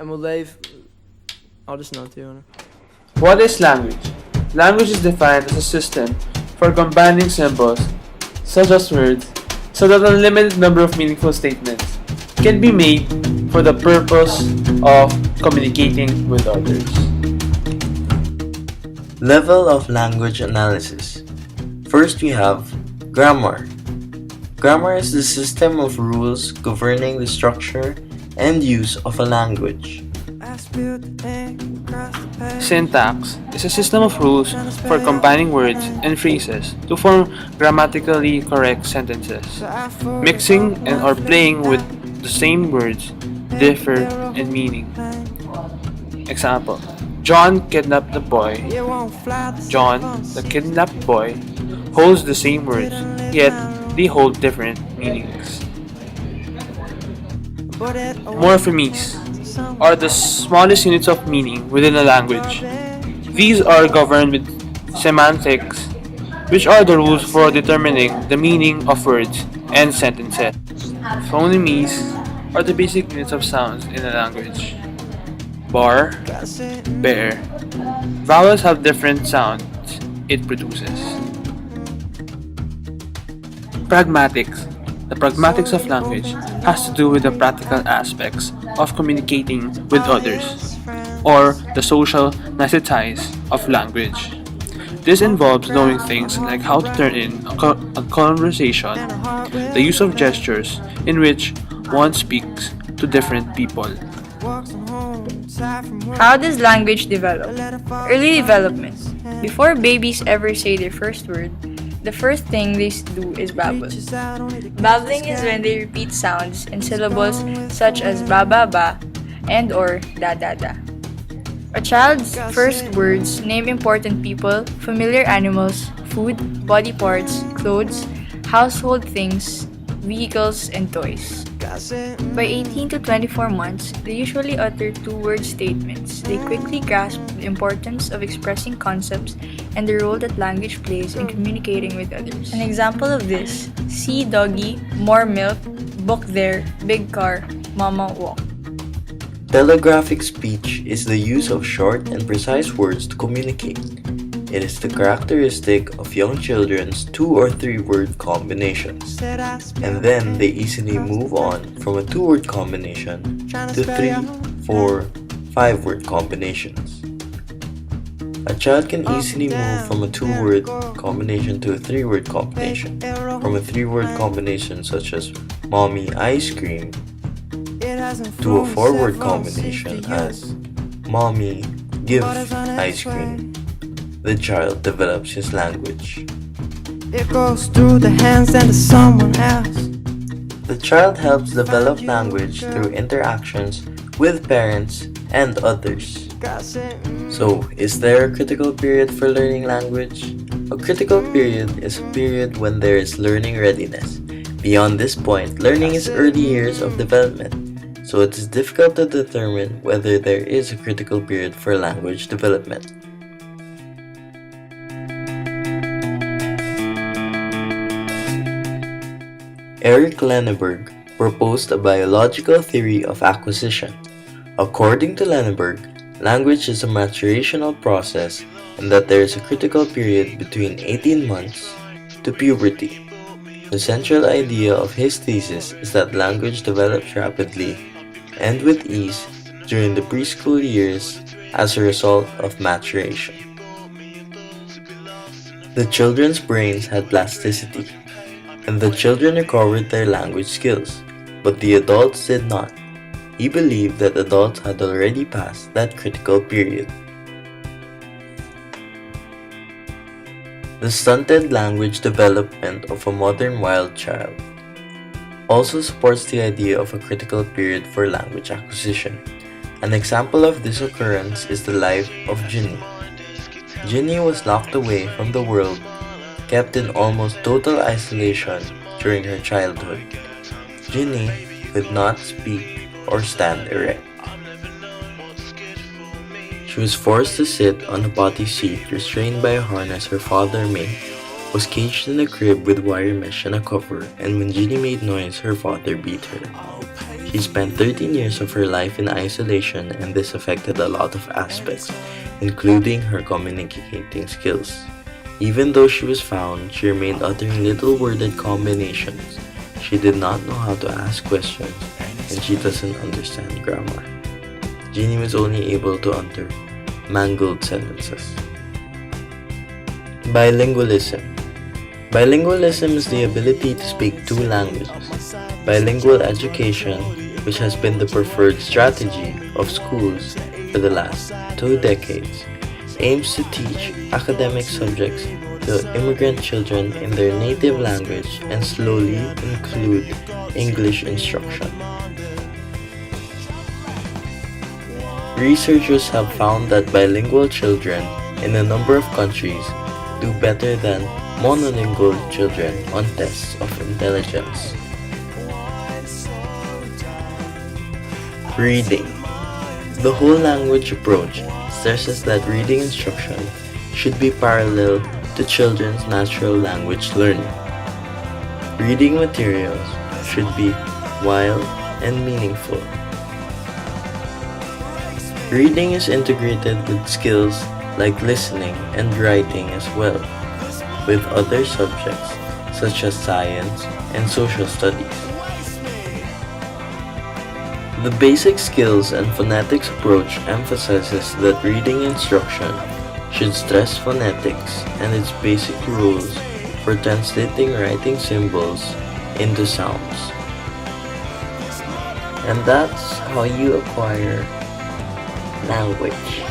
En mijn lijf, alles natuurlijk. What is language? Language is defined as a system for combining symbols, such as words, so that a limited number of meaningful statements can be made for the purpose of communicating with others. Level of language analysis. First we have grammar. Grammar is the system of rules governing the structure and use of a language. Syntax is a system of rules for combining words and phrases to form grammatically correct sentences. Mixing and or playing with the same words differ in meaning. Example: John kidnapped the boy. John, the kidnapped boy, holds the same words, yet they hold different meanings. Morphemes are the smallest units of meaning within a language. These are governed with semantics, which are the rules for determining the meaning of words and sentences. Phonemes are the basic units of sounds in a language. Bar, bear. Vowels have different sounds it produces. Pragmatics. The pragmatics of language has to do with the practical aspects of communicating with others, or the social niceties of language. This involves knowing things like how to turn in a conversation, the use of gestures in which one speaks to different people. How does language develop? Early development. Before babies ever say their first word, the first thing they do is babble. Babbling is when they repeat sounds and syllables such as ba ba ba and or da da da. A child's first words name important people, familiar animals, food, body parts, clothes, household things, vehicles, and toys. By 18 to 24 months, they usually utter two-word statements. They quickly grasp the importance of expressing concepts and the role that language plays in communicating with others. An example of this: see doggy, more milk, book there, big car, mama walk. Telegraphic speech is the use of short and precise words to communicate. It is the characteristic of young children's 2 or 3 word combinations, and then they easily move on from a 2-word combination to 3, 4, 5 word combinations. A child can easily move from a 2-word combination to a 3-word combination, from a 3-word combination such as mommy ice cream to a 4-word combination as mommy give ice cream. The child develops his language. It goes through the hands and to someone else. The child helps develop language through interactions with parents and others. So, is there a critical period for learning language? A critical period is a period when there is learning readiness. Beyond this point, learning is early years of development, so it is difficult to determine whether there is a critical period for language development. Eric Lenneberg proposed a biological theory of acquisition. According to Lenneberg, language is a maturational process and that there is a critical period between 18 months to puberty. The central idea of his thesis is that language develops rapidly and with ease during the preschool years as a result of maturation. The children's brains had plasticity, and the children recovered their language skills, but the adults did not. He believed that adults had already passed that critical period. The stunted language development of a modern wild child also supports the idea of a critical period for language acquisition. An example of this occurrence is the life of Ginny. Ginny was locked away from the world, kept in almost total isolation during her childhood. Ginny could not speak or stand erect. She was forced to sit on a potty seat restrained by a harness her father made, was caged in a crib with wire mesh and a cover, and when Ginny made noise, her father beat her. She spent 13 years of her life in isolation, and this affected a lot of aspects, including her communicating skills. Even though she was found, she remained uttering little worded combinations. She did not know how to ask questions, and she doesn't understand grammar. Jeannie was only able to utter mangled sentences. Bilingualism. Bilingualism is the ability to speak two languages. Bilingual education, which has been the preferred strategy of schools for the last 2 decades, aims to teach academic subjects to immigrant children in their native language and slowly include English instruction. Researchers have found that bilingual children in a number of countries do better than monolingual children on tests of intelligence. Reading. The whole language approach stresses that reading instruction should be parallel to children's natural language learning. Reading materials should be wild and meaningful. Reading is integrated with skills like listening and writing as well, with other subjects such as science and social studies. The basic skills and phonetics approach emphasizes that reading instruction should stress phonetics and its basic rules for translating writing symbols into sounds. And that's how you acquire language.